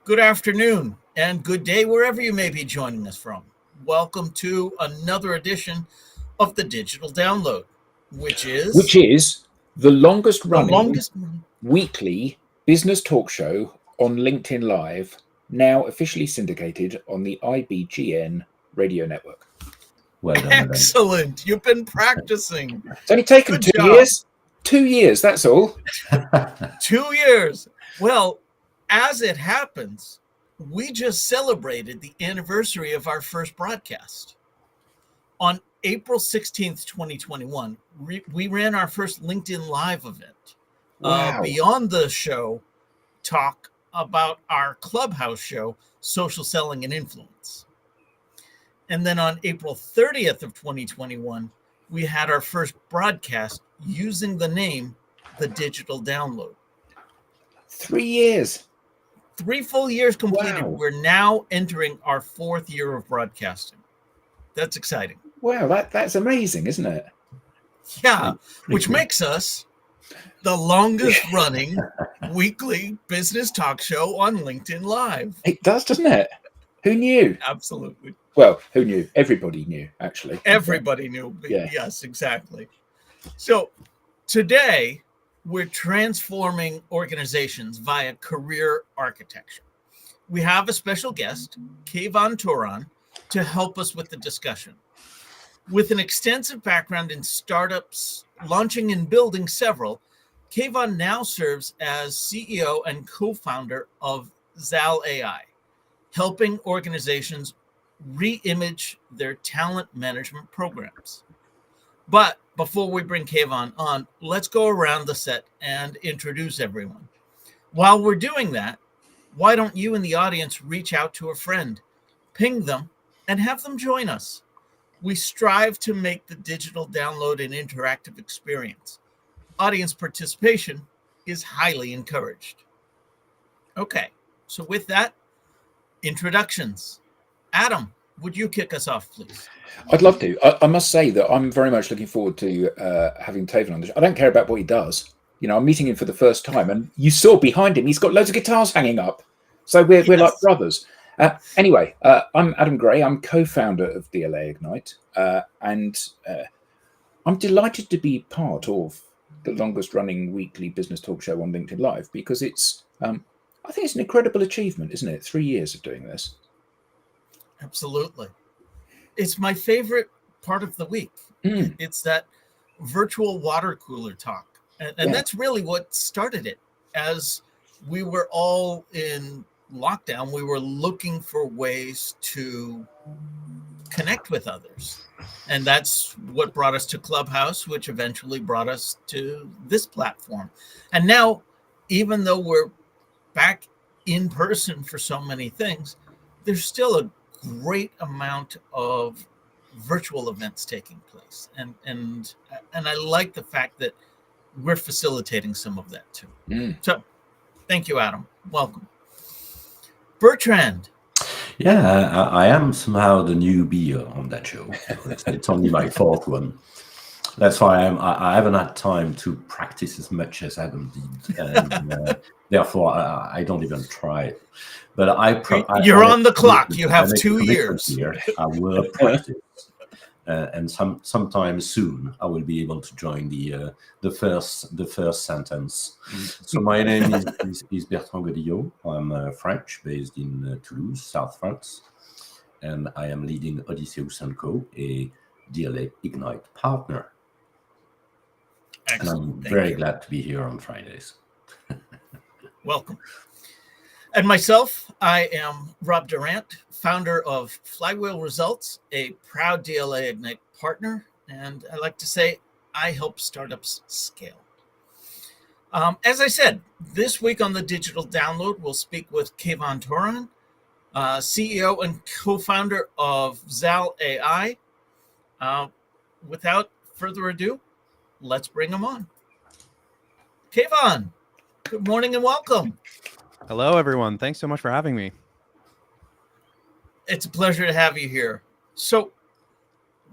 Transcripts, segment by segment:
Good afternoon and good day wherever you may be joining us from. Welcome to another edition of the Digital Download, which which is is the longest the running longest. weekly business talk show on LinkedIn Live, now officially syndicated on the IBGN radio network. Well done, Adam. Excellent. You've been practicing. It's only taken Good 2 job. years. 2 years, that's all. 2 years. Well, as it happens, we just celebrated the anniversary of our first broadcast. On April 16th, 2021, we ran our first LinkedIn Live event. Wow. Beyond the show, talk about our clubhouse show, Social Selling and Influence. And then on April 30th of 2021, we had our first broadcast using the name The Digital Download. 3 years. 3 full years completed. Wow. We're now entering our 4th year of broadcasting. That's exciting. Wow, that's amazing, isn't it? Yeah, which makes us the longest running weekly business talk show on LinkedIn Live. It does, doesn't it? Who knew? Absolutely. Well, who knew? Everybody knew, actually. Everybody knew. Yeah. Yes, exactly. So today, we're transforming organizations via career architecture. We have a special guest, Kayvon Touran, to help us with the discussion. With an extensive background in startups, launching and building several, Kayvon now serves as CEO and co-founder of Zal AI, helping organizations re-image their talent management programs. But before we bring Kayvon on, let's go around the set and introduce everyone. While we're doing that, why don't you in the audience reach out to a friend, ping them, and have them join us? We strive to make the digital download an interactive experience. Audience participation is highly encouraged. Okay, so with that, introductions. Adam, would you kick us off, please? I'd love to. I must say that I'm very much looking forward to having Kayvon on the show. I don't care about what he does. You know, I'm meeting him for the first time, and you saw behind him, he's got loads of guitars hanging up. So we're like brothers. Anyway, I'm Adam Gray. I'm co-founder of DLA Ignite, and I'm delighted to be part of the longest-running weekly business talk show on LinkedIn Live because it's, I think it's an incredible achievement, isn't it? 3 years of doing this. Absolutely. It's my favorite part of the week. It's that virtual water cooler talk. And that's really what started it. As we were all in lockdown, we were looking for ways to connect with others. And that's what brought us to Clubhouse, which eventually brought us to this platform. And now, even though we're back in person for so many things, there's still a great amount of virtual events taking place. And I like the fact that we're facilitating some of that too. So thank you, Adam. Welcome. Bertrand. Yeah, I am somehow the newbie on that show. It's only my 4th one. That's why I haven't had time to practice as much as Adam did, and therefore I don't even try. But you're on the clock. You have 2 years. Here. I will practice, and sometimes soon I will be able to join the first sentence. So my name is Bertrand Godillot. I'm French, based in Toulouse, South France, and I am leading Odysseus & Co, a DLA Ignite partner. Excellent. And I'm very glad to be here on Fridays. Welcome. And myself, I am Rob Durant, founder of Flywheel Results, a proud DLA Ignite partner. And I like to say, I help startups scale. As I said, this week on the Digital Download, we'll speak with Kayvon Touran, CEO and co-founder of Zal AI. Without further ado, let's bring him on. Kayvon, good morning and welcome. Hello, everyone. Thanks so much for having me. It's a pleasure to have you here. So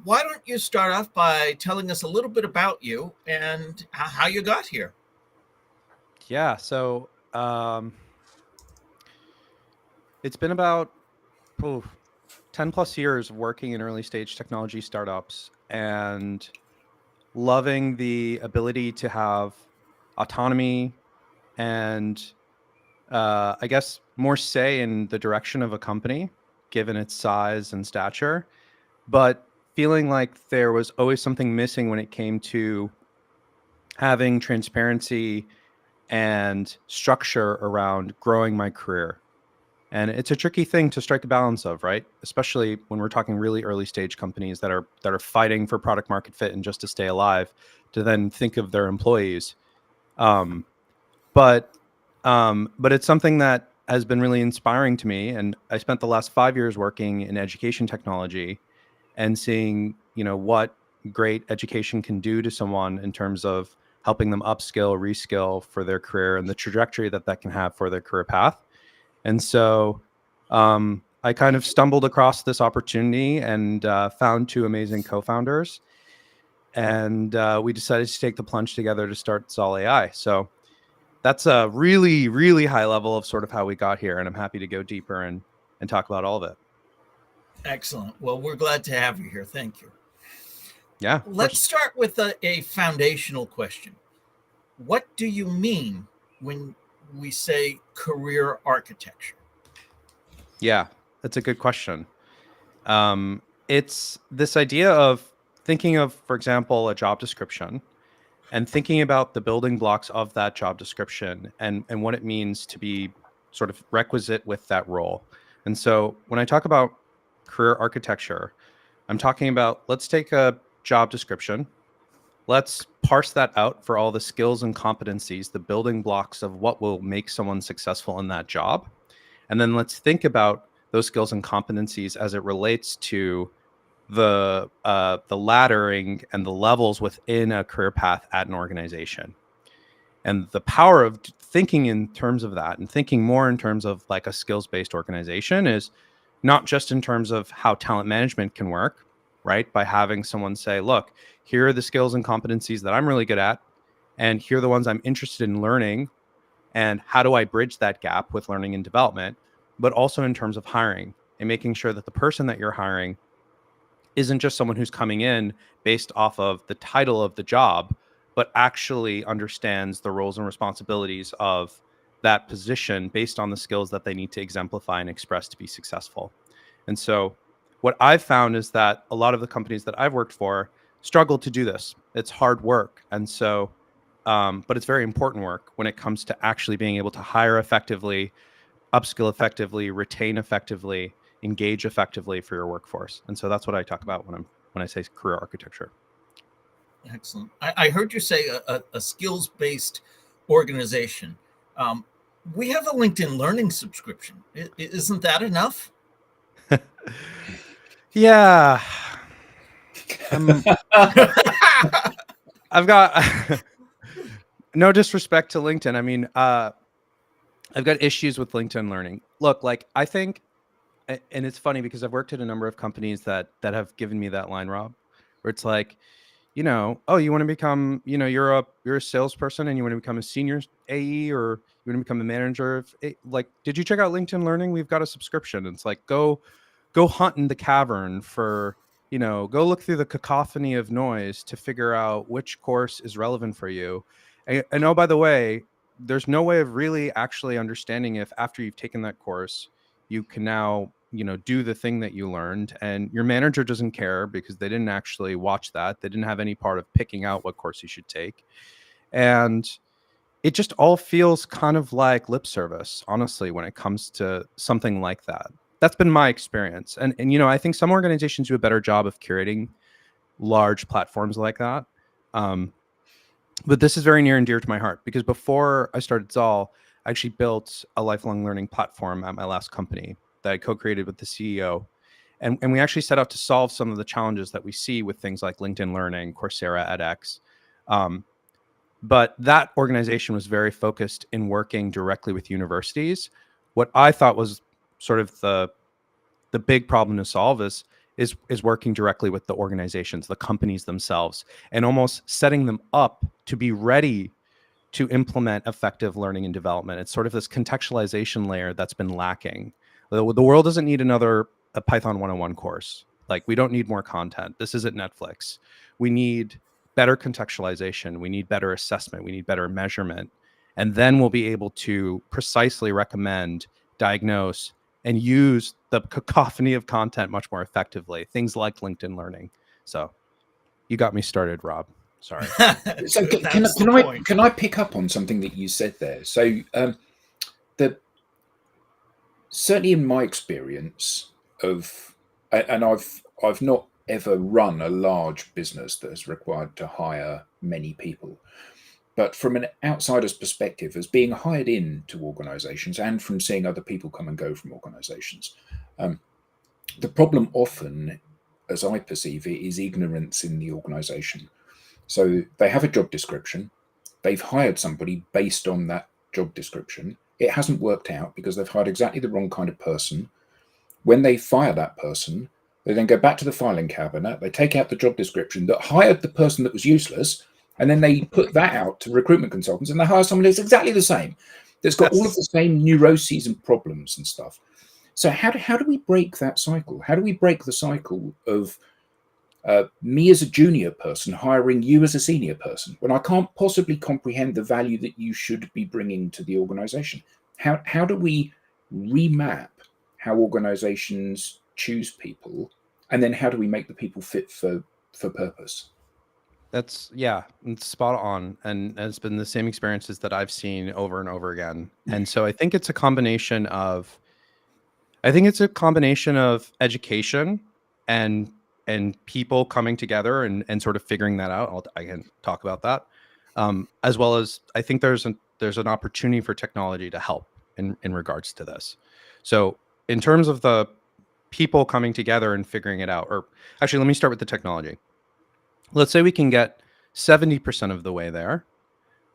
why don't you start off by telling us a little bit about you and how you got here? Yeah, so It's been about 10 plus years of working in early stage technology startups and loving the ability to have autonomy and I guess more say in the direction of a company, given its size and stature, but feeling like there was always something missing when it came to having transparency and structure around growing my career. And it's a tricky thing to strike a balance of, right? Especially when we're talking really early stage companies that are fighting for product market fit and just to stay alive, to then think of their employees. Um, but but it's something that has been really inspiring to me. And I spent the last 5 years working in education technology and seeing, what great education can do to someone in terms of helping them upskill, reskill for their career and the trajectory that can have for their career path. And so I kind of stumbled across this opportunity and found two amazing co-founders. And we decided to take the plunge together to start Zal AI. So that's a really, really high level of sort of how we got here. And I'm happy to go deeper and talk about all of it. Excellent. Well, we're glad to have you here. Thank you. Yeah. Let's start with a foundational question. What do you mean when we say career architecture? Yeah, that's a good question. It's this idea of thinking of, for example, a job description and thinking about the building blocks of that job description and what it means to be sort of requisite with that role. And so when I talk about career architecture, I'm talking about, let's take a job description. Let's parse that out for all the skills and competencies, the building blocks of what will make someone successful in that job. And then let's think about those skills and competencies as it relates to the laddering and the levels within a career path at an organization. And the power of thinking in terms of that and thinking more in terms of like a skills-based organization is not just in terms of how talent management can work, right? By having someone say, look, here are the skills and competencies that I'm really good at, and here are the ones I'm interested in learning, and how do I bridge that gap with learning and development, but also in terms of hiring and making sure that the person that you're hiring isn't just someone who's coming in based off of the title of the job, but actually understands the roles and responsibilities of that position based on the skills that they need to exemplify and express to be successful. And so what I've found is that a lot of the companies that I've worked for struggle to do this. It's hard work. And so, but it's very important work when it comes to actually being able to hire effectively, upskill effectively, retain effectively, engage effectively for your workforce. And so that's what I talk about when I say career architecture. Excellent. I heard you say a skills-based organization. We have a LinkedIn Learning subscription. Isn't that enough? Yeah. I've got no disrespect to LinkedIn. I mean, I've got issues with LinkedIn Learning. Look, like I think, and it's funny because I've worked at a number of companies that have given me that line, Rob, where it's like, oh, you want to become, you're a salesperson and you want to become a senior AE, or you want to become a manager of, like, did you check out LinkedIn Learning? We've got a subscription. It's like, go hunt in the cavern for, go look through the cacophony of noise to figure out which course is relevant for you. And oh, by the way, there's no way of really actually understanding if after you've taken that course, you can now, do the thing that you learned, and your manager doesn't care because they didn't actually watch that. They didn't have any part of picking out what course you should take. And it just all feels kind of like lip service, honestly, when it comes to something like that. That's been my experience. And I think some organizations do a better job of curating large platforms like that. But this is very near and dear to my heart because before I started Zal, I actually built a lifelong learning platform at my last company that I co-created with the CEO. And we actually set out to solve some of the challenges that we see with things like LinkedIn Learning, Coursera, edX. But that organization was very focused in working directly with universities. What I thought was sort of the big problem to solve is working directly with the organizations, the companies themselves, and almost setting them up to be ready to implement effective learning and development. It's sort of this contextualization layer that's been lacking. The world doesn't need a Python 101 course. Like, we don't need more content. This isn't Netflix. We need better contextualization. We need better assessment. We need better measurement. And then we'll be able to precisely recommend, diagnose, and use the cacophony of content much more effectively. Things like LinkedIn Learning. So you got me started, Rob. Sorry. So can I pick up on something that you said there? So certainly in my experience and I've not ever run a large business that has required to hire many people, but from an outsider's perspective, as being hired into organizations and from seeing other people come and go from organizations, the problem often, as I perceive it, is ignorance in the organization. So they have a job description, they've hired somebody based on that job description. It hasn't worked out because they've hired exactly the wrong kind of person. When they fire that person, they then go back to the filing cabinet, they take out the job description that hired the person that was useless, and then they put that out to recruitment consultants, and they hire someone who's exactly the same, that's got all of the same neuroses and problems and stuff. So how do we break that cycle? How do we break the cycle of me as a junior person hiring you as a senior person when I can't possibly comprehend the value that you should be bringing to the organization? How do we remap how organizations choose people, and then how do we make the people fit for purpose? It's spot on. And it's been the same experiences that I've seen over and over again. And so I think it's a combination of education and people coming together and sort of figuring that out. I can talk about that. As well as I think there's an opportunity for technology to help in regards to this. So in terms of the people coming together and figuring it out, or actually, let me start with the technology. Let's say we can get 70% of the way there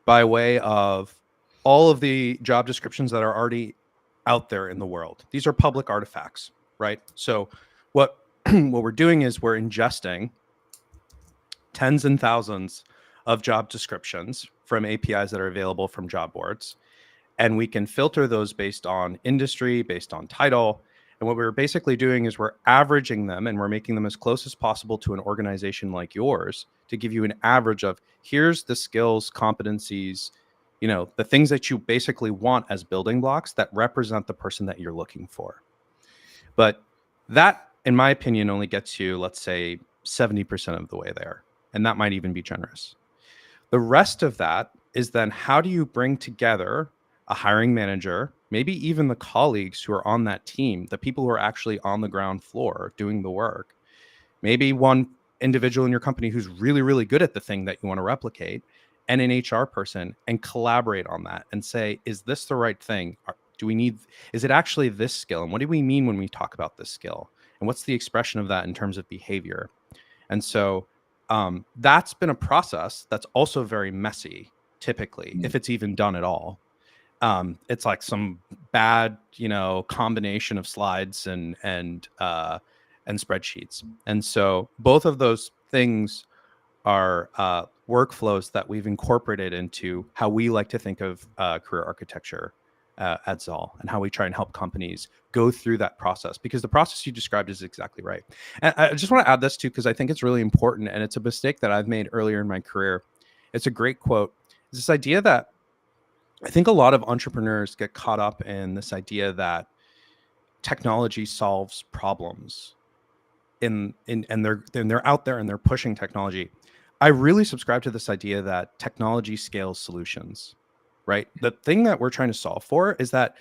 by way of all of the job descriptions that are already out there in the world. These are public artifacts, right? So what we're doing is we're ingesting tens and thousands of job descriptions from APIs that are available from job boards. And we can filter those based on industry, based on title. And what we're basically doing is we're averaging them, and we're making them as close as possible to an organization like yours to give you an average of, here's the skills, competencies, the things that you basically want as building blocks that represent the person that you're looking for. But that, in my opinion, only gets you, let's say, 70% of the way there. And that might even be generous. The rest of that is then, how do you bring together a hiring manager, maybe even the colleagues who are on that team, the people who are actually on the ground floor doing the work, maybe one individual in your company who's really, really good at the thing that you want to replicate, and an HR person, and collaborate on that and say, is this the right thing? Is it actually this skill? And what do we mean when we talk about this skill? And what's the expression of that in terms of behavior? And so that's been a process that's also very messy, typically, if it's even done at all. It's like some bad, combination of slides and spreadsheets. And so both of those things are workflows that we've incorporated into how we like to think of career architecture at Zoll, and how we try and help companies go through that process, because the process you described is exactly right. And I just want to add this too, because I think it's really important, and it's a mistake that I've made earlier in my career. It's a great quote. It's this idea that I think a lot of entrepreneurs get caught up in this idea that technology solves problems and they're out there and they're pushing technology. I really subscribe to this idea that technology scales solutions, right? The thing that we're trying to solve for is that,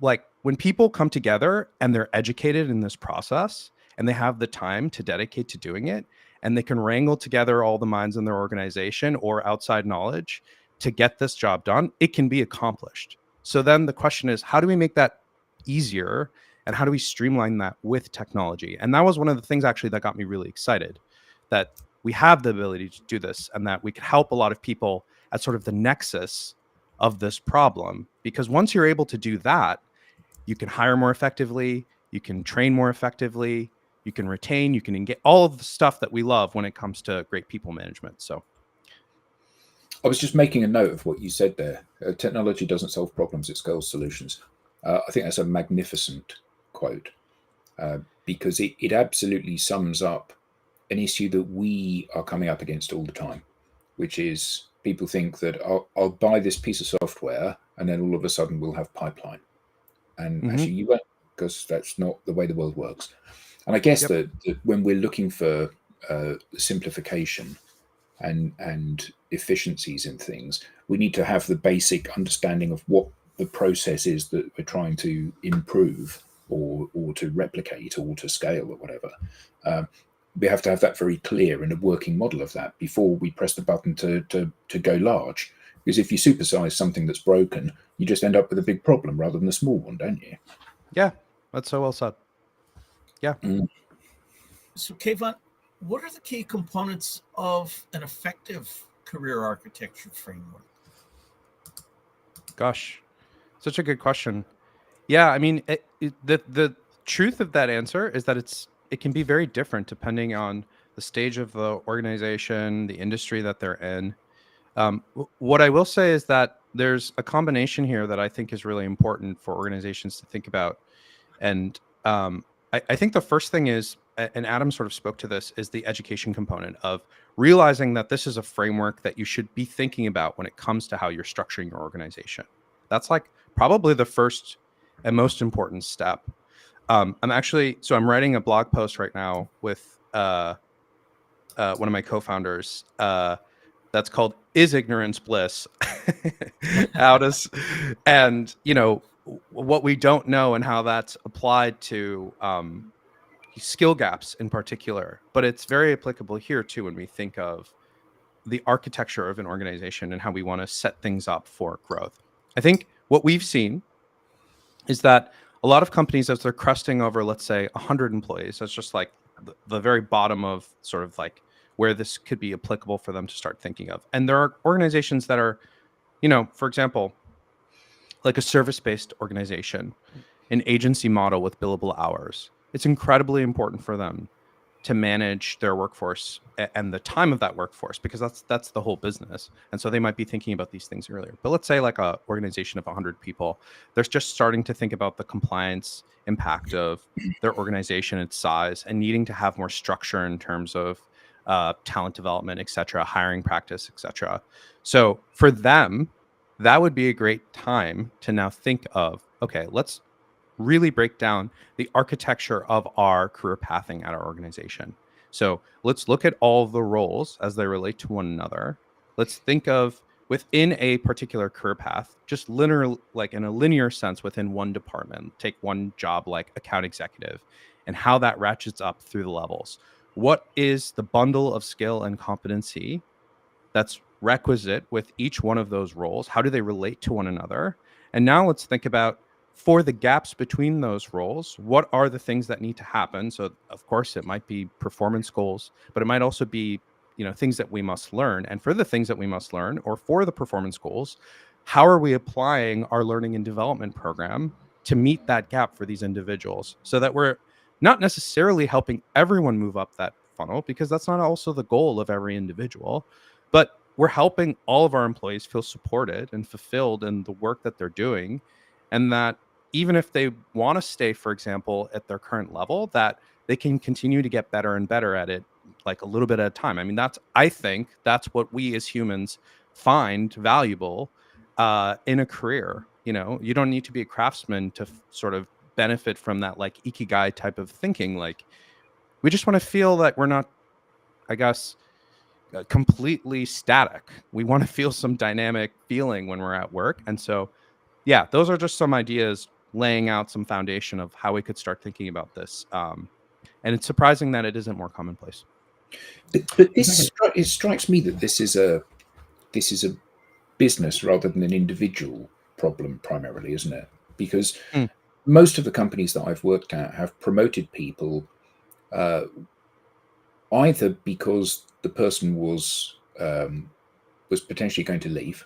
like, when people come together and they're educated in this process and they have the time to dedicate to doing it, and they can wrangle together all the minds in their organization or outside knowledge to get this job done, it can be accomplished. So then the question is, how do we make that easier, and how do we streamline that with technology? And that was one of the things actually that got me really excited, that we have the ability to do this, and that we can help a lot of people at sort of the nexus of this problem. Because once you're able to do that, you can hire more effectively, you can train more effectively, you can retain, you can get all of the stuff that we love when it comes to great people management. So I was just making a note of what you said there. Technology doesn't solve problems, it scales solutions. I think that's a magnificent quote, because it absolutely sums up an issue that we are coming up against all the time, which is people think that I'll buy this piece of software and then all of a sudden we'll have pipeline. And actually you won't, because that's not the way the world works. And I guess that when we're looking for simplification and efficiencies in things, we need to have the basic understanding of what the process is that we're trying to improve or to replicate or to scale or whatever. We have to have that very clear and a working model of that before we press the button to go large. Because if you supersize something that's broken, you just end up with a big problem rather than a small one, don't you? Yeah, that's so well said. Yeah. So, Kayvon, what are the key components of an effective career architecture framework? Gosh, such a good question. Yeah, I mean, the truth of that answer is that it can be very different depending on the stage of the organization, the industry that they're in. What I will say is that there's a combination here that I think is really important for organizations to think about. And I think the first thing is, and Adam sort of spoke to this, is the education component of realizing that this is a framework that you should be thinking about when it comes to how you're structuring your organization. That's like probably the first and most important step. I'm writing a blog post right now with one of my co-founders that's called "Is Ignorance Bliss?" And what we don't know and how that's applied to skill gaps in particular, but it's very applicable here too when we think of the architecture of an organization and how we want to set things up for growth. I think what we've seen is that a lot of companies, as they're cresting over, let's say 100 employees, that's just like the very bottom of sort of like where this could be applicable for them to start thinking of. And there are organizations that are, for example, like a service-based organization, an agency model with billable hours. It's incredibly important for them to manage their workforce and the time of that workforce, because that's the whole business. And so they might be thinking about these things earlier. But let's say like a organization of 100 people, they're just starting to think about the compliance impact of their organization, its size, and needing to have more structure in terms of talent development, et cetera, hiring practice, et cetera. So for them, that would be a great time to now think of, okay, let's really break down the architecture of our career pathing at our organization. So let's look at all the roles as they relate to one another. Let's think of within a particular career path, just linear, like in a linear sense within one department, take one job like account executive and how that ratchets up through the levels. What is the bundle of skill and competency that's requisite with each one of those roles? How do they relate to one another? And now let's think about, for the gaps between those roles, what are the things that need to happen? So of course it might be performance goals, but it might also be, things that we must learn. And for the things that we must learn, or for the performance goals, how are we applying our learning and development program to meet that gap for these individuals, so that we're not necessarily helping everyone move up that funnel, because that's not also the goal of every individual, but we're helping all of our employees feel supported and fulfilled in the work that they're doing. And that even if they want to stay, for example, at their current level, that they can continue to get better and better at it, like a little bit at a time. I mean, I think that's what we as humans find valuable in a career. You don't need to be a craftsman to sort of benefit from that like ikigai type of thinking. Like, we just want to feel that we're not, I guess, completely static. We want to feel some dynamic feeling when we're at work. And so, yeah, those are just some ideas laying out some foundation of how we could start thinking about this. And it's surprising that it isn't more commonplace. But it strikes me that this is a business rather than an individual problem primarily, isn't it? Because most of the companies that I've worked at have promoted people either because the person was potentially going to leave.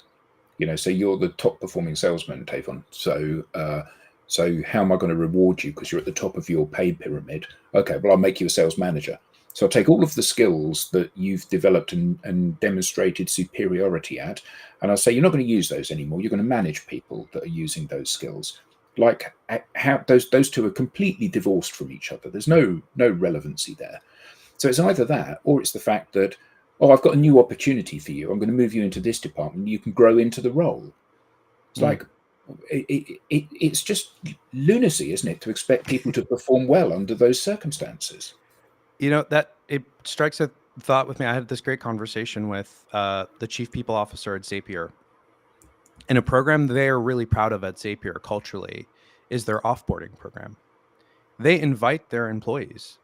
So you're the top performing salesman, Kayvon. So how am I going to reward you because you're at the top of your pay pyramid? Okay, well, I'll make you a sales manager. So I'll take all of the skills that you've developed and demonstrated superiority at, and I'll say, you're not going to use those anymore. You're going to manage people that are using those skills. like how those two are completely divorced from each other. There's no relevancy there. So it's either that, or it's the fact that, oh, I've got a new opportunity for you. I'm going to move you into this department. You can grow into the role. It's like it's just lunacy, isn't it, to expect people to perform well under those circumstances? You know, that it strikes a thought with me. I had this great conversation with the chief people officer at Zapier. And a program they're really proud of at Zapier culturally is their offboarding program. They invite their employees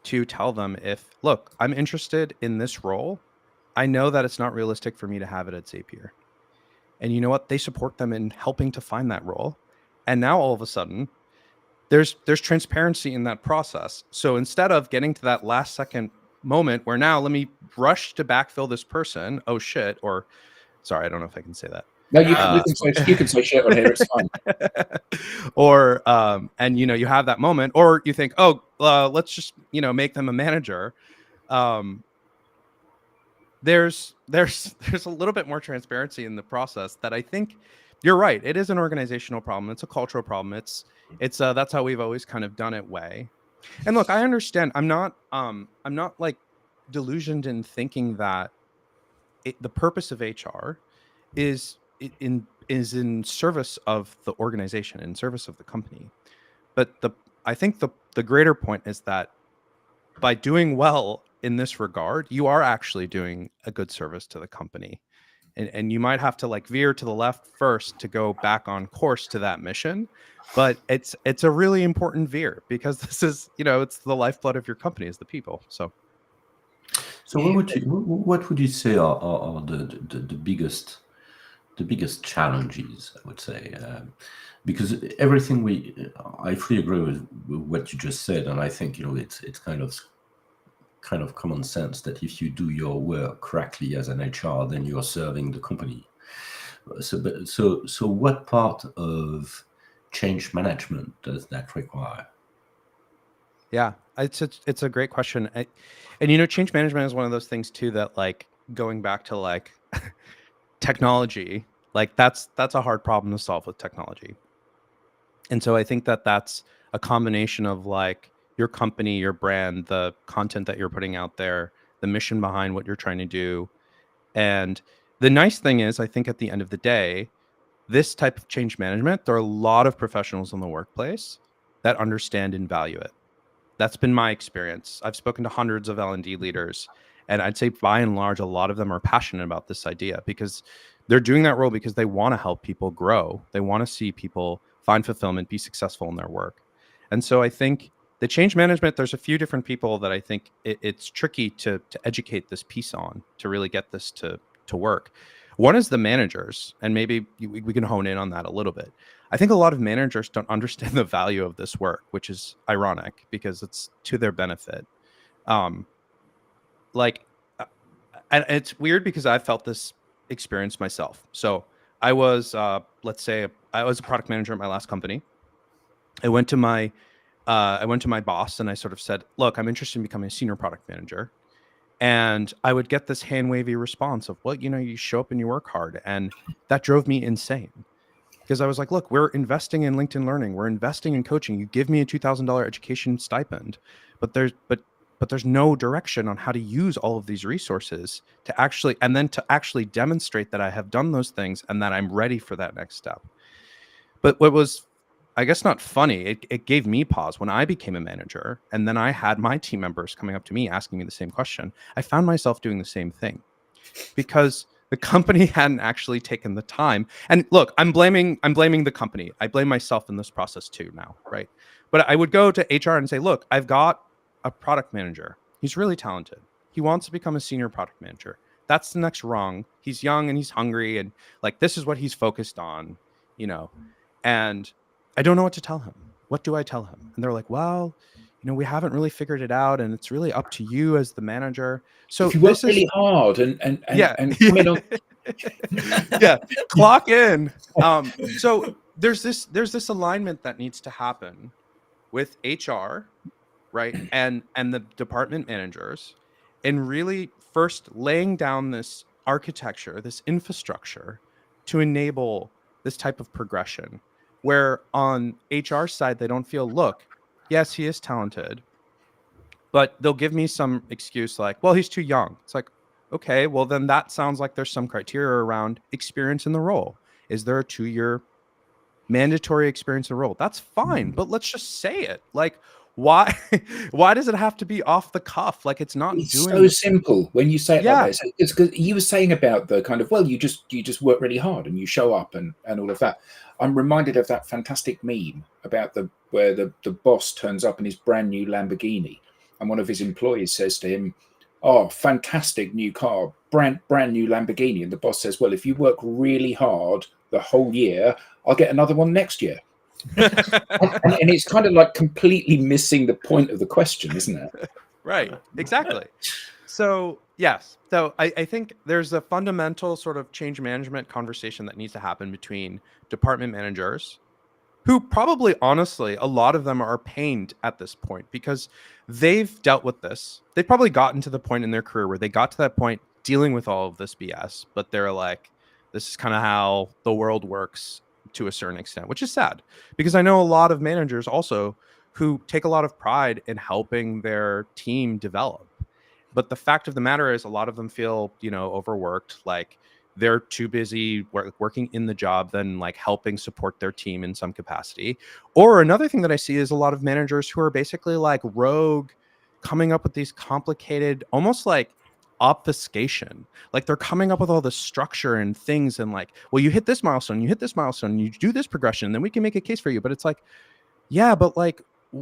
to tell them, if, look, I'm interested in this role. I know that it's not realistic for me to have it at Zapier. And you know what? They support them in helping to find that role. And now all of a sudden, there's transparency in that process. So instead of getting to that last second moment where now let me rush to backfill this person, oh shit, or sorry, I don't know if I can say that. No, you can say shit on here. It's fine. Or and you have that moment, or you think, oh, let's just make them a manager. There's a little bit more transparency in the process that I think you're right. It is an organizational problem. It's a cultural problem. It's that's how we've always kind of done it way. And look, I understand. I'm not like delusioned in thinking that the purpose of HR is in service of the organization, in service of the company. But I think the greater point is that by doing well in this regard, you are actually doing a good service to the company. And you might have to like veer to the left first to go back on course to that mission. But it's a really important veer, because this is, it's the lifeblood of your company is the people. So what would you say are the biggest challenges, I would say, because everything I fully agree with what you just said, and I think it's kind of common sense that if you do your work correctly as an HR, then you are serving the company. So what part of change management does that require? Yeah, it's a great question. And change management is one of those things too that, like, going back to like technology, like that's a hard problem to solve with technology. And so I think that that's a combination of like your company, your brand, the content that you're putting out there, the mission behind what you're trying to do. And the nice thing is, I think at the end of the day, this type of change management, there are a lot of professionals in the workplace that understand and value it. That's been my experience. I've spoken to hundreds of L&D leaders, and I'd say by and large, a lot of them are passionate about this idea, because they're doing that role because they want to help people grow. They want to see people find fulfillment, be successful in their work. And so I think the change management, there's a few different people that I think it's tricky to educate this piece on, to really get this to work. One is the managers, and maybe we can hone in on that a little bit. I think a lot of managers don't understand the value of this work, which is ironic because it's to their benefit. And it's weird because I felt this experience myself. So I was, let's say, I was a product manager at my last company. I went to my boss and I sort of said, "Look, I'm interested in becoming a senior product manager." And I would get this hand wavy response of, "Well, you show up and you work hard," and that drove me insane. Because I was like, look, we're investing in LinkedIn Learning. We're investing in coaching. You give me a $2,000 education stipend, but there's no direction on how to use all of these resources to actually demonstrate that I have done those things and that I'm ready for that next step. But what was, I guess, not funny, it gave me pause when I became a manager, and then I had my team members coming up to me asking me the same question. I found myself doing the same thing because the company hadn't actually taken the time. And look, I'm blaming the company. I blame myself in this process too now, right? But I would go to HR and say, look, I've got a product manager. He's really talented. He wants to become a senior product manager. That's the next rung. He's young and he's hungry, and like, this is what he's focused on, and I don't know what to tell him. What do I tell him? And they're like, well, we haven't really figured it out, and it's really up to you as the manager. So if you work really hard and come in on yeah, clock in. So there's this alignment that needs to happen with HR, right, and the department managers, and really first laying down this architecture, this infrastructure to enable this type of progression. Where on HR side, they don't feel, look, yes, he is talented, but they'll give me some excuse like, well, he's too young. It's like, okay, well, then that sounds like there's some criteria around experience in the role. Is there a 2-year mandatory experience in the role? That's fine, but let's just say it. Like, why why does it have to be off the cuff? Like, it's not It's doing so the- simple when you say it Yeah. like this. It's because you were saying about the kind of, well, you just work really hard and you show up and all of that. I'm reminded of that fantastic meme about where the boss turns up in his brand new Lamborghini and one of his employees says to him, "Oh, fantastic new car, brand new Lamborghini." And the boss says, "Well, if you work really hard the whole year, I'll get another one next year." And it's kind of like completely missing the point of the question, isn't it? Right. Exactly. So yes. So I think there's a fundamental sort of change management conversation that needs to happen between department managers, who probably, honestly, a lot of them are pained at this point because they've dealt with this. They've probably gotten to the point in their career where they got to that point dealing with all of this BS, but they're like, this is kind of how the world works to a certain extent, which is sad because I know a lot of managers also who take a lot of pride in helping their team develop. But the fact of the matter is, a lot of them feel, overworked. Like they're too busy working in the job than like helping support their team in some capacity. Or another thing that I see is a lot of managers who are basically like rogue, coming up with these complicated, almost like obfuscation. Like they're coming up with all this structure and things and like, well, you hit this milestone, you hit this milestone, you do this progression, then we can make a case for you. But it's like, yeah, but like,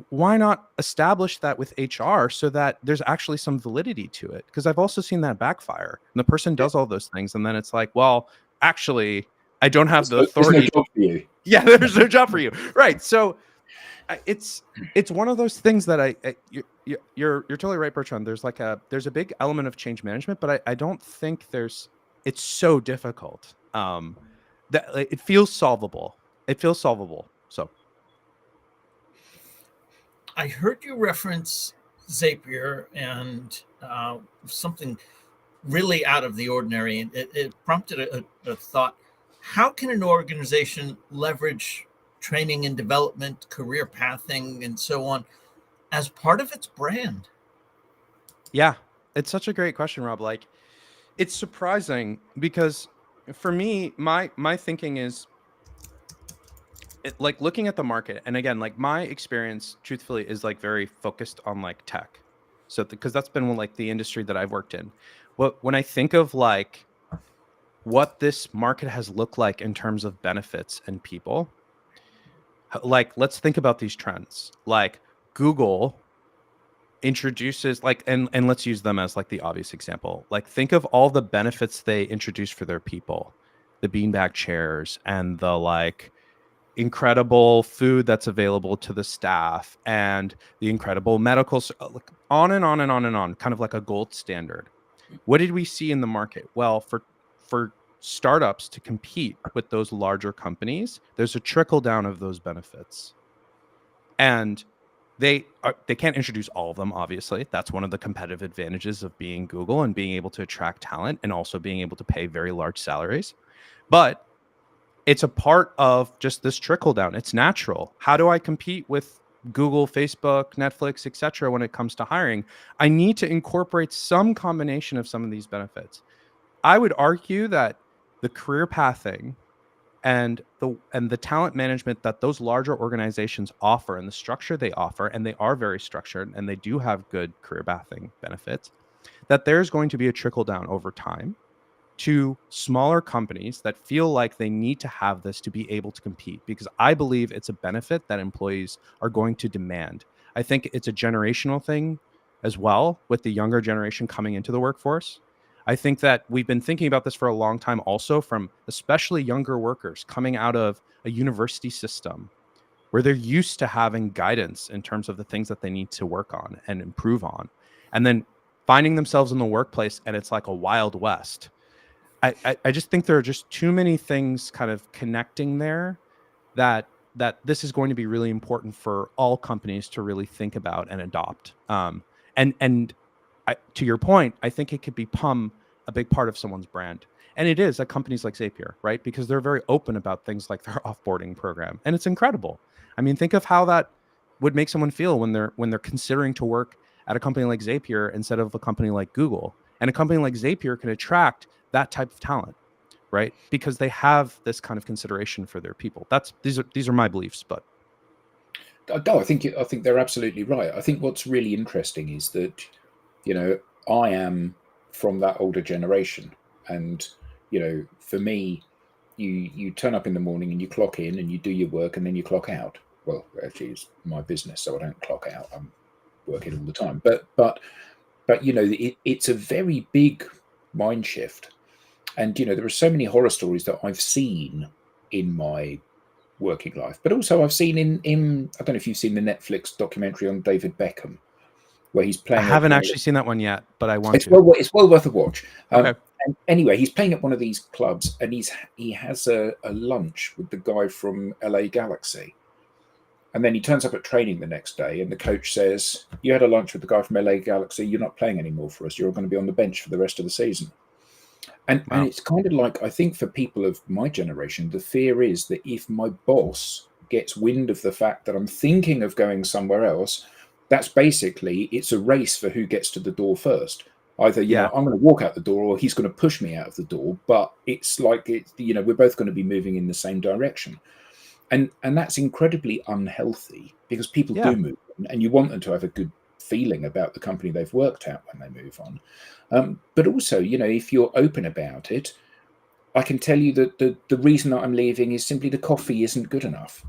why not establish that with HR so that there's actually some validity to it? Because I've also seen that backfire. And the person does all those things, and then it's like, well, actually, I don't have the There's no authority. job for you. Yeah, there's no job for you, right? So it's one of those things that you're totally right, Bertrand. There's a big element of change management, but I don't think it's so difficult. That it feels solvable. It feels solvable. So. I heard you reference Zapier and something really out of the ordinary, and it prompted a thought. How can an organization leverage training and development, career pathing, and so on as part of its brand? Yeah, it's such a great question, Rob. Like, it's surprising because for me, my thinking is like looking at the market, and again, like my experience, truthfully, is like very focused on like tech. So because that's been like the industry that I've worked in. When I think of like what this market has looked like in terms of benefits and people, like let's think about these trends. Like Google introduces like and let's use them as like the obvious example. Like think of all the benefits they introduce for their people, the beanbag chairs and the like incredible food that's available to the staff and the incredible medical, on and on and on and on, kind of like a gold standard. What did we see in the market? Well, for startups to compete with those larger companies, there's a trickle down of those benefits. And they can't introduce all of them, obviously. That's one of the competitive advantages of being Google and being able to attract talent and also being able to pay very large salaries. But it's a part of just this trickle down. It's natural. How do I compete with Google, Facebook, Netflix, etc. when it comes to hiring? I need to incorporate some combination of some of these benefits. I would argue that the career pathing and the talent management that those larger organizations offer and the structure they offer, and they are very structured and they do have good career pathing benefits, that there's going to be a trickle down over time to smaller companies that feel like they need to have this to be able to compete, because I believe it's a benefit that employees are going to demand. I think it's a generational thing as well, with the younger generation coming into the workforce. I think that we've been thinking about this for a long time also, from especially younger workers coming out of a university system where they're used to having guidance in terms of the things that they need to work on and improve on, and then finding themselves in the workplace and it's like a wild west. I just think there are just too many things kind of connecting there that this is going to be really important for all companies to really think about and adopt. And to your point, I think it could become a big part of someone's brand. And it is at companies like Zapier, right? Because they're very open about things like their offboarding program. And it's incredible. I mean, think of how that would make someone feel when they're considering to work at a company like Zapier instead of a company like Google. And a company like Zapier can attract that type of talent, right? Because they have this kind of consideration for their people. These are my beliefs, but No, I think they're absolutely right. I think what's really interesting is that, I am from that older generation, and for me, you turn up in the morning and you clock in and you do your work and then you clock out. Well, actually, it's my business, so I don't clock out. I'm working all the time. But it's a very big mind shift, and there are so many horror stories that I've seen in my working life, but also I've seen in I don't know if you've seen the Netflix documentary on David Beckham, where he's I playing. haven't actually seen that one yet, but I want It's to. it's well worth a watch. Okay. And anyway, he's playing at one of these clubs, and he has a lunch with the guy from LA Galaxy, and then he turns up at training the next day, and the coach says, "You had a lunch with the guy from LA Galaxy. You're not playing anymore for us. You're going to be on the bench for the rest of the season." And Wow. it's kind of like, I think for people of my generation, the fear is that if my boss gets wind of the fact that I'm thinking of going somewhere else, that's basically, it's a race for who gets to the door first. Either, I'm going to walk out the door or he's going to push me out of the door. But it's like, we're both going to be moving in the same direction. And that's incredibly unhealthy, because people do move on, and you want them to have a good feeling about the company they've worked at when they move on. But also, if you're open about it, I can tell you that the reason that I'm leaving is simply the coffee isn't good enough.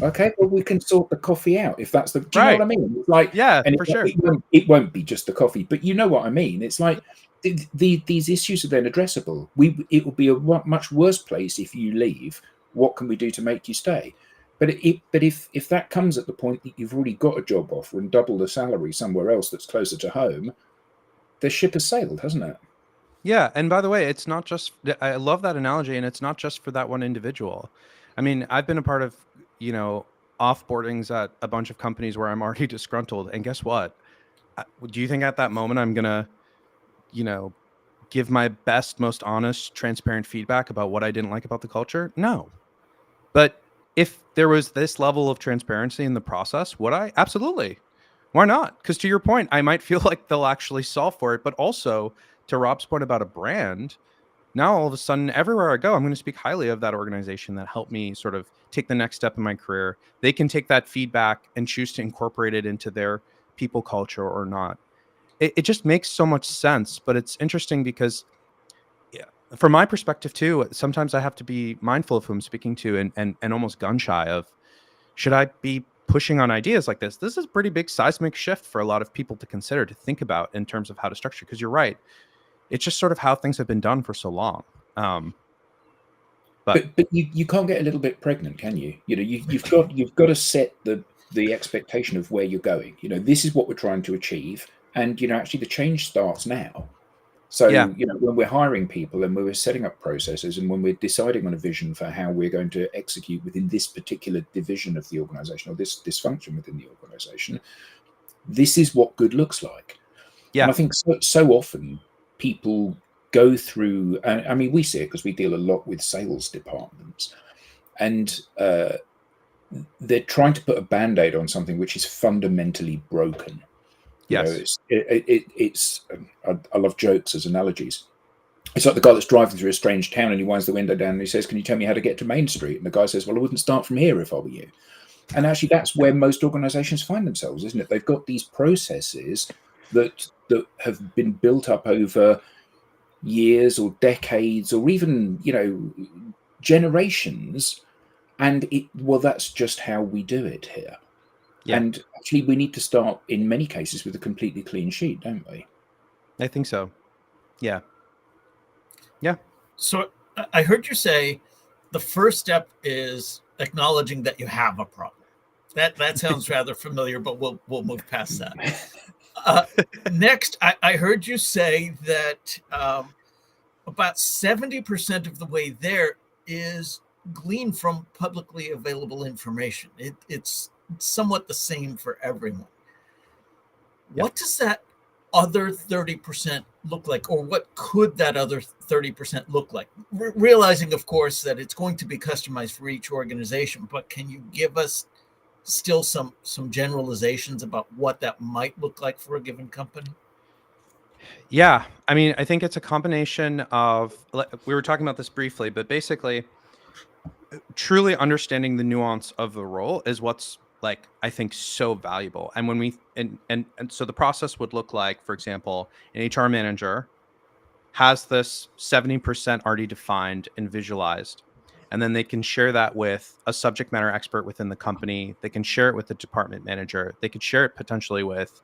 Okay, well, we can sort the coffee out if that's the. Do you know what I mean? It's like, and for sure. It won't be just the coffee, but you know what I mean. It's like these issues are then addressable. It will be a much worse place if you leave. What can we do to make you stay? But if that comes at the point that you've already got a job offer and double the salary somewhere else that's closer to home, the ship has sailed, hasn't it? Yeah, and by the way, it's not just. I love that analogy, and it's not just for that one individual. I mean, I've been a part of offboardings at a bunch of companies where I'm already disgruntled, and guess what? Do you think at that moment I'm gonna, give my best, most honest, transparent feedback about what I didn't like about the culture? No. But if there was this level of transparency in the process, would I? Absolutely. Why not? Because to your point, I might feel like they'll actually solve for it. But also, to Rob's point about a brand, now all of a sudden, everywhere I go, I'm going to speak highly of that organization that helped me sort of take the next step in my career. They can take that feedback and choose to incorporate it into their people culture or not. It just makes so much sense. But it's interesting because, from my perspective too, sometimes I have to be mindful of who I'm speaking to and almost gun shy of, should I be pushing on ideas like this? This is a pretty big seismic shift for a lot of people to consider, to think about in terms of how to structure. Because you're right, it's just sort of how things have been done for so long. But you can't get a little bit pregnant, can you? You've got to set the expectation of where you're going. This is what we're trying to achieve, and actually the change starts now. So, when we're hiring people and when we're setting up processes and when we're deciding on a vision for how we're going to execute within this particular division of the organization or this dysfunction within the organization, this is what good looks like. Yeah. And I think so often people go through, I mean, we see it because we deal a lot with sales departments, and they're trying to put a Band-Aid on something which is fundamentally broken. Yes. I love jokes as analogies. It's like the guy that's driving through a strange town and he winds the window down and he says, "Can you tell me how to get to Main Street?" And the guy says, "Well, I wouldn't start from here if I were you." And actually, that's where most organizations find themselves, isn't it? They've got these processes that have been built up over years or decades or even, generations. And that's just how we do it here. Yeah. And actually, we need to start, in many cases, with a completely clean sheet, don't we? I think so. Yeah. Yeah. So I heard you say the first step is acknowledging that you have a problem. That sounds rather familiar, but we'll move past that. Next, I heard you say that about 70% of the way there is gleaned from publicly available information. It's somewhat the same for everyone. Yeah. What does that other 30% look like, or what could that other 30% look like? Realizing, of course, that it's going to be customized for each organization, but can you give us still some generalizations about what that might look like for a given company? Yeah, I mean, I think it's a combination of, we were talking about this briefly, but basically truly understanding the nuance of the role is what's like, I think, so valuable. And when we and so the process would look like, for example, an HR manager has this 70% already defined and visualized. And then they can share that with a subject matter expert within the company. They can share it with the department manager. They could share it potentially with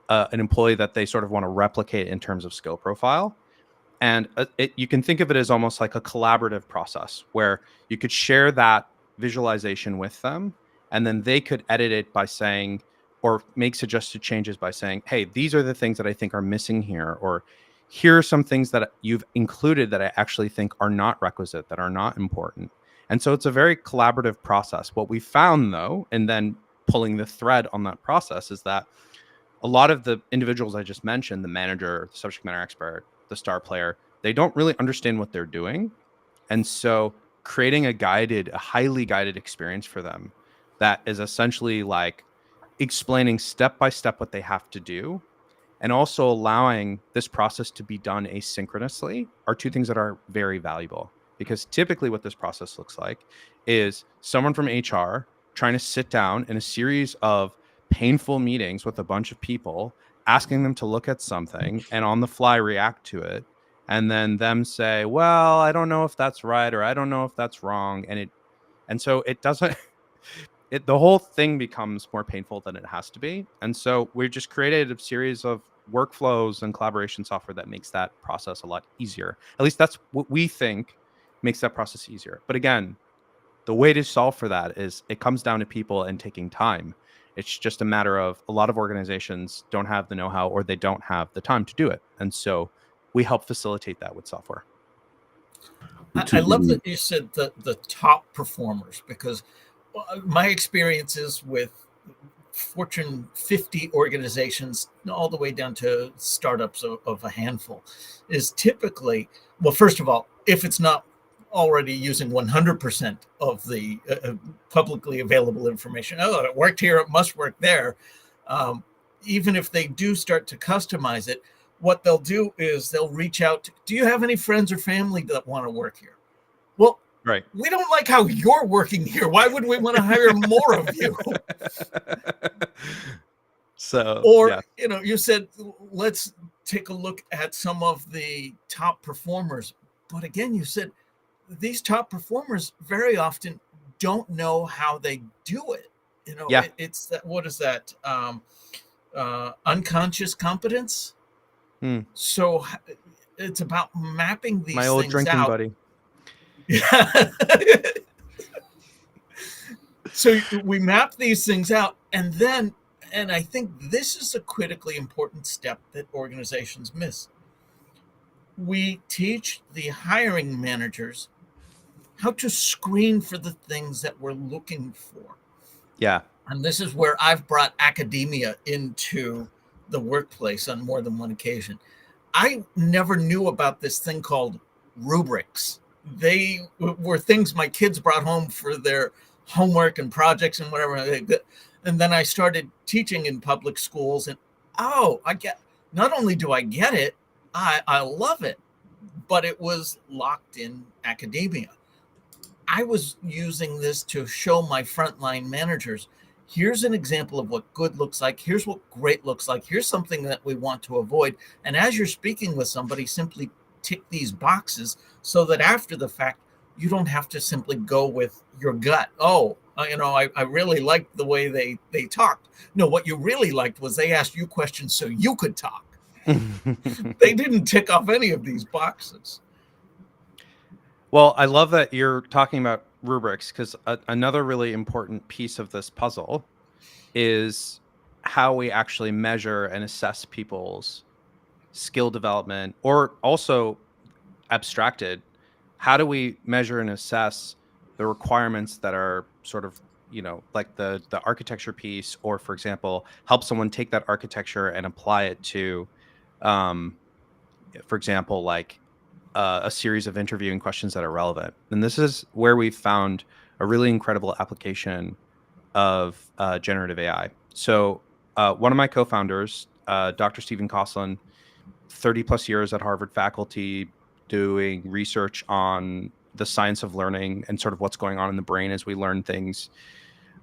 an employee that they sort of want to replicate in terms of skill profile. And you can think of it as almost like a collaborative process where you could share that visualization with them, and then they could edit it by saying, or make suggested changes by saying, hey, these are the things that I think are missing here, or here are some things that you've included that I actually think are not requisite, that are not important. And so it's a very collaborative process. What we found, though, and then pulling the thread on that process, is that a lot of the individuals I just mentioned, the manager, the subject matter expert, the star player, they don't really understand what they're doing. And so creating a highly guided experience for them that is essentially like explaining step by step what they have to do, and also allowing this process to be done asynchronously, are two things that are very valuable. Because typically what this process looks like is someone from HR trying to sit down in a series of painful meetings with a bunch of people, asking them to look at something and on the fly react to it, and then them say, well, I don't know if that's right, or I don't know if that's wrong. And so it doesn't the whole thing becomes more painful than it has to be. And so we've just created a series of workflows and collaboration software that makes that process a lot easier. At least that's what we think makes that process easier. But again, the way to solve for that is it comes down to people and taking time. It's just a matter of, a lot of organizations don't have the know-how, or they don't have the time to do it. And so we help facilitate that with software. I love that you said the top performers, because my experiences with Fortune 50 organizations, all the way down to startups of a handful, is typically, well, first of all, if it's not already using 100% of the publicly available information, oh, it worked here, it must work there. Even if they do start to customize it, what they'll do is they'll reach out to, do you have any friends or family that want to work here? Well, right. We don't like how you're working here. Why would we want to hire more of you? So, or, yeah. You said, let's take a look at some of the top performers. But again, you said these top performers very often don't know how they do it. Yeah. It's that, what is that? Unconscious competence. So it's about mapping these My old things drinking out. buddy. Yeah. So we map these things out, and I think this is a critically important step that organizations miss. We teach the hiring managers how to screen for the things that we're looking for. Yeah. And this is where I've brought academia into the workplace on more than one occasion. I never knew about this thing called rubrics. They were things my kids brought home for their homework and projects and whatever. And then I started teaching in public schools, and not only do I get it, I love it, but it was locked in academia. I was using this to show my frontline managers, here's an example of what good looks like. Here's what great looks like. Here's something that we want to avoid. And as you're speaking with somebody, simply tick these boxes so that after the fact, you don't have to simply go with your gut. Oh, I really liked the way they talked. No, what you really liked was they asked you questions so you could talk. They didn't tick off any of these boxes. Well, I love that you're talking about rubrics, because another really important piece of this puzzle is how we actually measure and assess people's skill development, or also abstracted, how do we measure and assess the requirements that are sort of, like the architecture piece, or, for example, help someone take that architecture and apply it to for example, like a series of interviewing questions that are relevant. And this is where we found a really incredible application of generative AI. So one of my co-founders, Dr. Stephen Koslin, 30 plus years at Harvard faculty doing research on the science of learning and sort of what's going on in the brain as we learn things,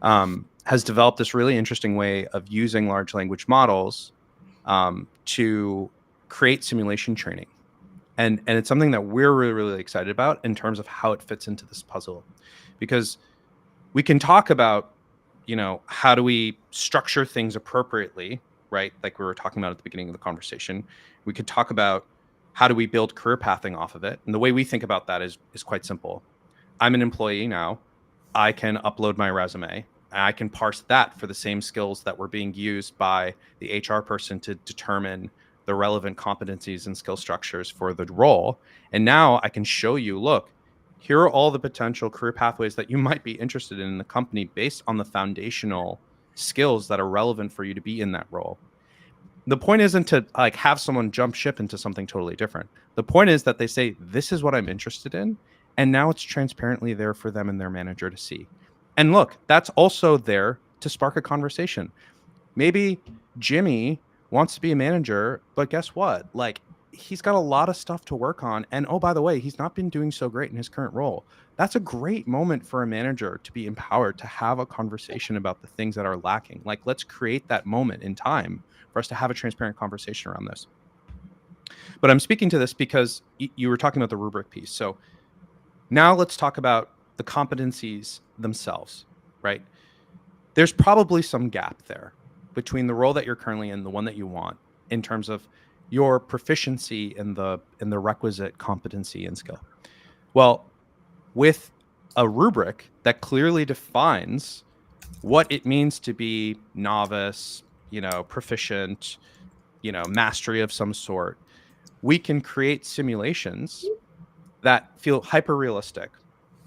has developed this really interesting way of using large language models to create simulation training. And it's something that we're really, really excited about in terms of how it fits into this puzzle. Because we can talk about, how do we structure things appropriately, right? Like we were talking about at the beginning of the conversation. We could talk about how do we build career pathing off of it. And the way we think about that is quite simple. I'm an employee now. I can upload my resume. I can parse that for the same skills that were being used by the HR person to determine the relevant competencies and skill structures for the role. And now I can show you, look, here are all the potential career pathways that you might be interested in the company based on the foundational skills that are relevant for you to be in that role. The point isn't to like have someone jump ship into something totally different. The point is that they say, this is what I'm interested in. And now it's transparently there for them and their manager to see. And look, that's also there to spark a conversation. Maybe Jimmy wants to be a manager, but guess what? Like, he's got a lot of stuff to work on. And oh, by the way, he's not been doing so great in his current role. That's a great moment for a manager to be empowered to have a conversation about the things that are lacking. Like, let's create that moment in time for us to have a transparent conversation around this. But I'm speaking to this because you were talking about the rubric piece. So now let's talk about the competencies themselves, right? There's probably some gap there between the role that you're currently in, the one that you want, in terms of your proficiency in the requisite competency and skill. Well, with a rubric that clearly defines what it means to be novice, proficient, mastery of some sort, we can create simulations that feel hyper realistic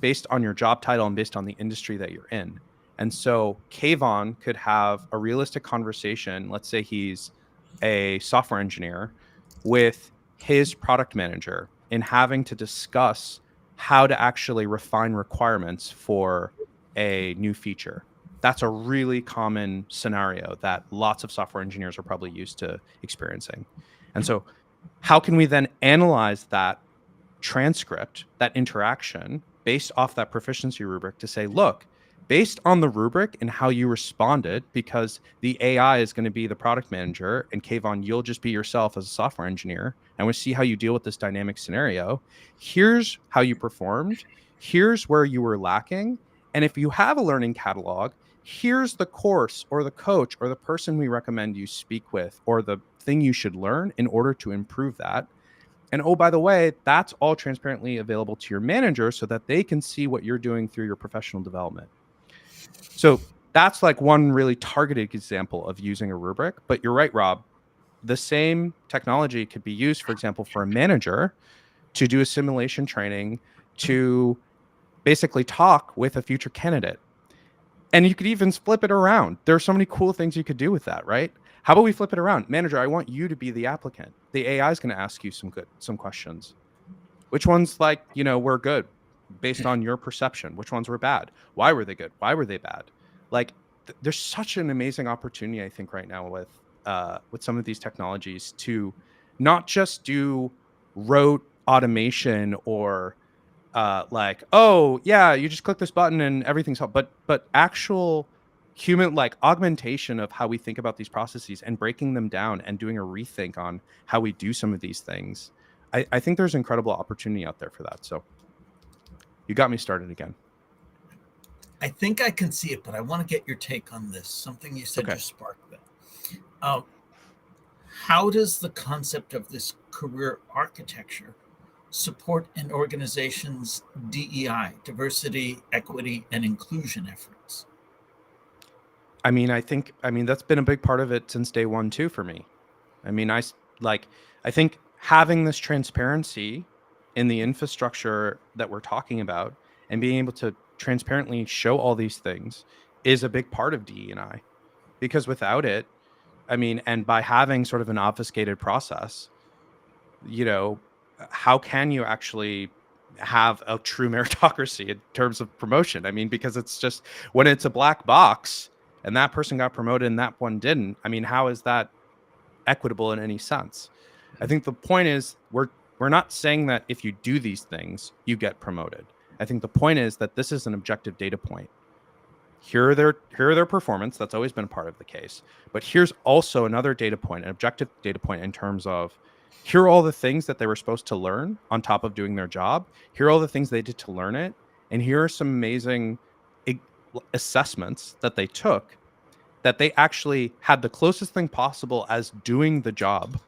based on your job title and based on the industry that you're in. And so Kayvon could have a realistic conversation. Let's say he's a software engineer with his product manager in having to discuss how to actually refine requirements for a new feature. That's a really common scenario that lots of software engineers are probably used to experiencing. And so how can we then analyze that transcript, that interaction, based off that proficiency rubric to say, look, based on the rubric and how you responded, because the AI is going to be the product manager and Kayvon, you'll just be yourself as a software engineer, and we see how you deal with this dynamic scenario. Here's how you performed. Here's where you were lacking. And if you have a learning catalog, here's the course or the coach or the person we recommend you speak with or the thing you should learn in order to improve that. And oh, by the way, that's all transparently available to your manager so that they can see what you're doing through your professional development. So that's like one really targeted example of using a rubric. But you're right, Rob. The same technology could be used, for example, for a manager to do a simulation training to basically talk with a future candidate. And you could even flip it around. There are so many cool things you could do with that, right? How about we flip it around? Manager, I want you to be the applicant. The AI is going to ask you some questions. Which ones were good based on your perception? Which ones were bad? Why were they good? Why were they bad? Like, there's such an amazing opportunity, I think, right now with some of these technologies to not just do rote automation or oh yeah, you just click this button and everything's up, but actual human augmentation of how we think about these processes and breaking them down and doing a rethink on how we do some of these things. I think there's incredible opportunity out there for that. So you got me started again. I think I can see it, but I want to get your take on this. Something you said just sparked that. How does the concept of this career architecture support an organization's DEI, diversity, equity, and inclusion efforts? I mean, that's been a big part of it since day one too for me. I mean, I think having this transparency in the infrastructure that we're talking about and being able to transparently show all these things is a big part of DE&I, because without it, and by having sort of an obfuscated process, how can you actually have a true meritocracy in terms of promotion? I mean, because it's just when it's a black box and that person got promoted and that one didn't, I mean, how is that equitable in any sense? I think the point is we're not saying that if you do these things, you get promoted. I think the point is that this is an objective data point. Here are their performance. That's always been a part of the case. But here's also another data point, an objective data point in terms of here are all the things that they were supposed to learn on top of doing their job. Here are all the things they did to learn it. And here are some amazing assessments that they took that they actually had the closest thing possible as doing the job,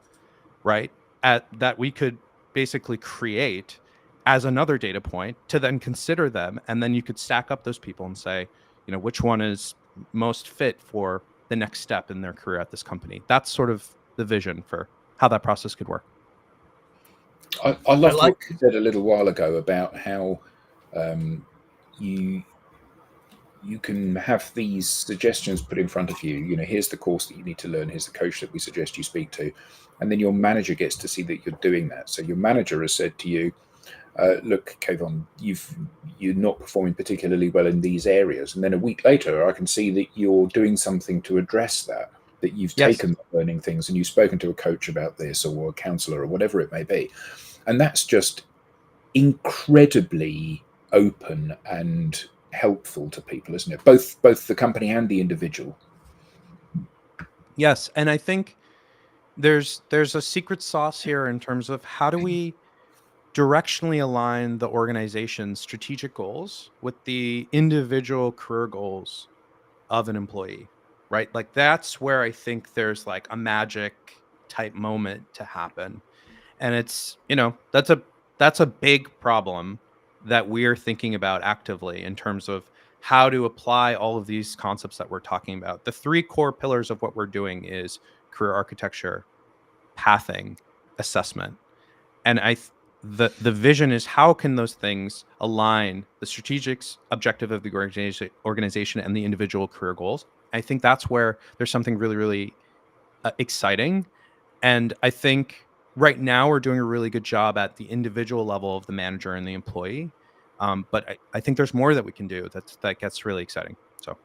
right? That we could basically create as another data point to then consider them. And then you could stack up those people and say, which one is most fit for the next step in their career at this company. That's sort of the vision for how that process could work. I loved what you said a little while ago about how you can have these suggestions put in front of you. Here's the course that you need to learn. Here's the coach that we suggest you speak to. And then your manager gets to see that you're doing that. So your manager has said to you, look, Kayvon, you're not performing particularly well in these areas. And then a week later, I can see that you're doing something to address that you've taken the learning things and you've spoken to a coach about this or a counselor or whatever it may be. And that's just incredibly open and helpful to people, isn't it? Both the company and the individual. Yes, and I think there's a secret sauce here in terms of how do we directionally align the organization's strategic goals with the individual career goals of an employee, right? Like that's where I think there's like a magic type moment to happen. And it's, that's a big problem that we're thinking about actively in terms of how to apply all of these concepts that we're talking about. The three core pillars of what we're doing is career architecture, pathing, assessment. And the vision is how can those things align the strategic objective of the organization and the individual career goals. I think that's where there's something really, really exciting. And I think right now we're doing a really good job at the individual level of the manager and the employee. But I think there's more that we can do that gets really exciting. So,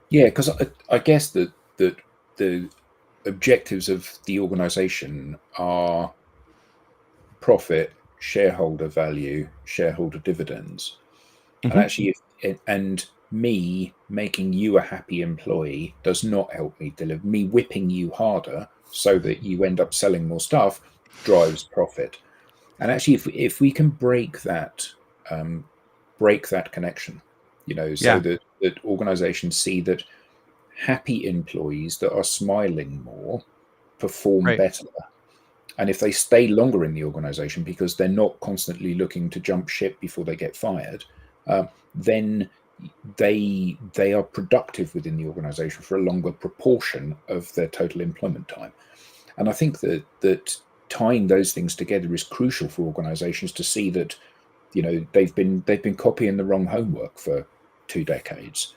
yeah, because I guess that the objectives of the organization are profit, shareholder value, shareholder dividends. And actually, and me making you a happy employee does not help me deliver. Me whipping you harder so that you end up selling more stuff drives profit. And actually, if we can break that connection, so that organizations see that happy employees that are smiling more perform better. And if they stay longer in the organization because they're not constantly looking to jump ship before they get fired, then they are productive within the organization for a longer proportion of their total employment time. And I think that tying those things together is crucial for organizations to see that, they've been copying the wrong homework for 2 decades.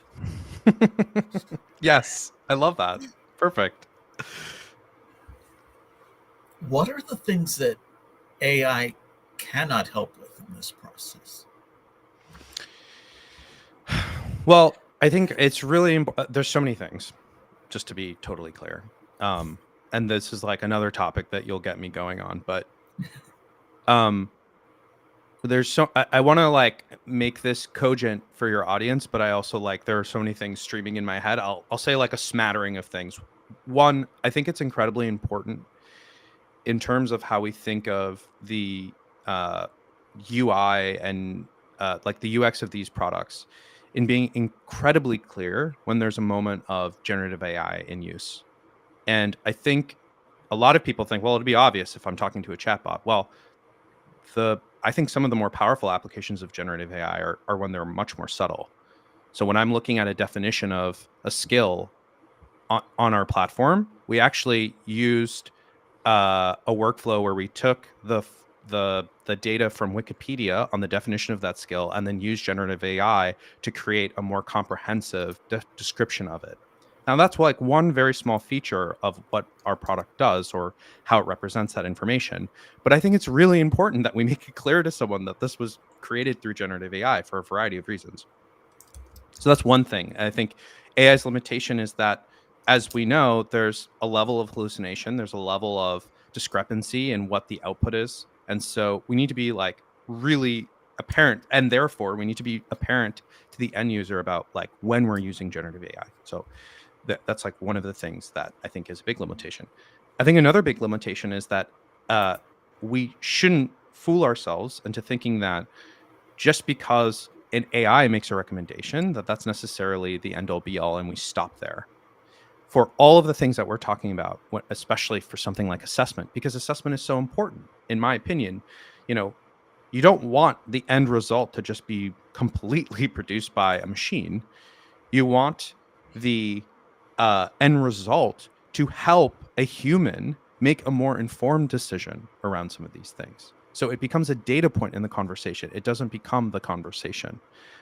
Yes, I love that. Perfect. What are the things that AI cannot help with in this process? Well, I think it's really important. There's so many things, just to be totally clear. And this is like another topic that you'll get me going on, but I want to like make this cogent for your audience, but I also there are so many things streaming in my head. I'll say like a smattering of things. One, I think it's incredibly important in terms of how we think of the UI and like the UX of these products in being incredibly clear when there's a moment of generative AI in use. And I think a lot of people think, well, it'd be obvious if I'm talking to a chatbot. Well, I think some of the more powerful applications of generative AI are when they're much more subtle. So when I'm looking at a definition of a skill on our platform, we actually used a workflow where we took the data from Wikipedia on the definition of that skill and then used generative AI to create a more comprehensive description of it. Now, that's like one very small feature of what our product does or how it represents that information. But I think it's really important that we make it clear to someone that this was created through generative AI for a variety of reasons. So that's one thing. I think AI's limitation is that, as we know, there's a level of hallucination, there's a level of discrepancy in what the output is. And so we need to be like really apparent, and therefore we need to be apparent to the end user about like when we're using generative AI. So that's like one of the things that I think is a big limitation. I think another big limitation is that we shouldn't fool ourselves into thinking that just because an AI makes a recommendation, that's necessarily the end all be all, and we stop there. For all of the things that we're talking about, especially for something like assessment, because assessment is so important, in my opinion, you don't want the end result to just be completely produced by a machine. You want the end result to help a human make a more informed decision around some of these things. So it becomes a data point in the conversation. It doesn't become the conversation.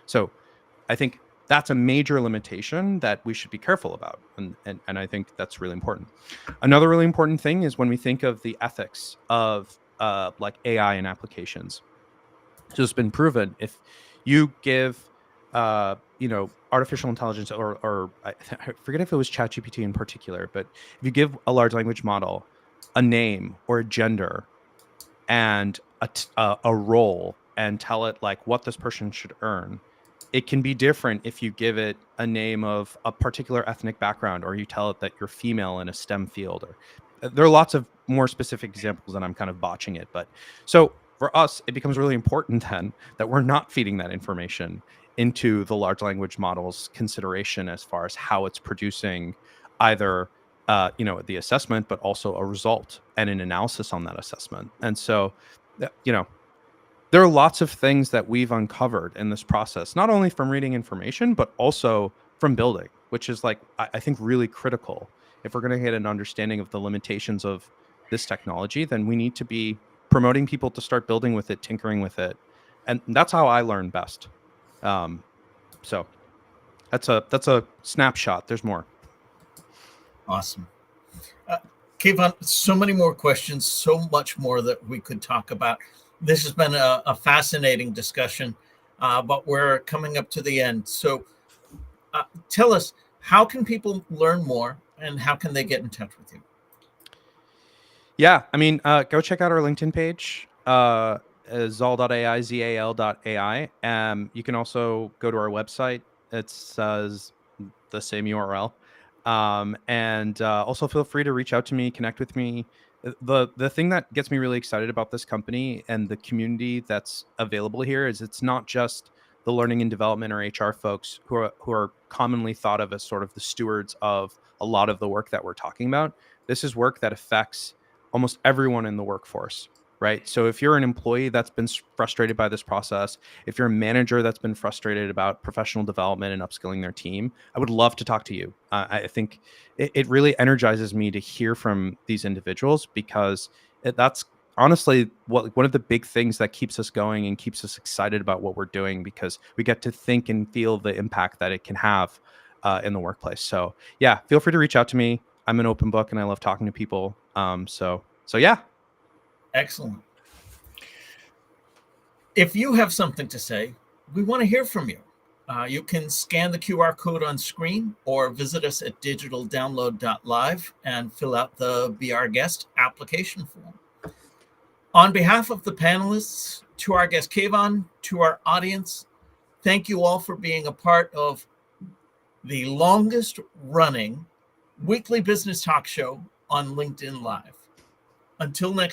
So I think that's a major limitation that we should be careful about. And I think that's really important. Another really important thing is when we think of the ethics of like AI and applications. So it's been proven if you give artificial intelligence or I forget if it was ChatGPT in particular, but if you give a large language model a name or a gender and a role and tell it like what this person should earn, it can be different if you give it a name of a particular ethnic background or you tell it that you're female in a STEM field. Or there are lots of more specific examples, and I'm kind of botching it. But so for us, it becomes really important then that we're not feeding that information into the large language model's consideration as far as how it's producing either the assessment, but also a result and an analysis on that assessment. And so, there are lots of things that we've uncovered in this process, not only from reading information, but also from building, which is like, I think really critical. If we're going to get an understanding of the limitations of this technology, then we need to be promoting people to start building with it, tinkering with it. And that's how I learn best. So that's a snapshot. There's more. Awesome. Kayvon, so many more questions, so much more that we could talk about. This has been a fascinating discussion, but we're coming up to the end. So tell us, how can people learn more and how can they get in touch with you? Yeah, I mean, go check out our LinkedIn page, zal.ai, zal.ai. You can also go to our website. It's the same URL. And also feel free to reach out to me, connect with me. The thing that gets me really excited about this company and the community that's available here is it's not just the learning and development or HR folks who are commonly thought of as sort of the stewards of a lot of the work that we're talking about. This is work that affects almost everyone in the workforce, right? So if you're an employee that's been frustrated by this process, if you're a manager that's been frustrated about professional development and upskilling their team, I would love to talk to you. I think it really energizes me to hear from these individuals because that's honestly one of the big things that keeps us going and keeps us excited about what we're doing, because we get to think and feel the impact that it can have in the workplace. So yeah, feel free to reach out to me. I'm an open book and I love talking to people. So yeah. Excellent. If you have something to say, we want to hear from you. You can scan the QR code on screen or visit us at digitaldownload.live and fill out the Be Our Guest application form. On behalf of the panelists, to our guest Kayvon, to our audience, thank you all for being a part of the longest running weekly business talk show on LinkedIn Live. Until next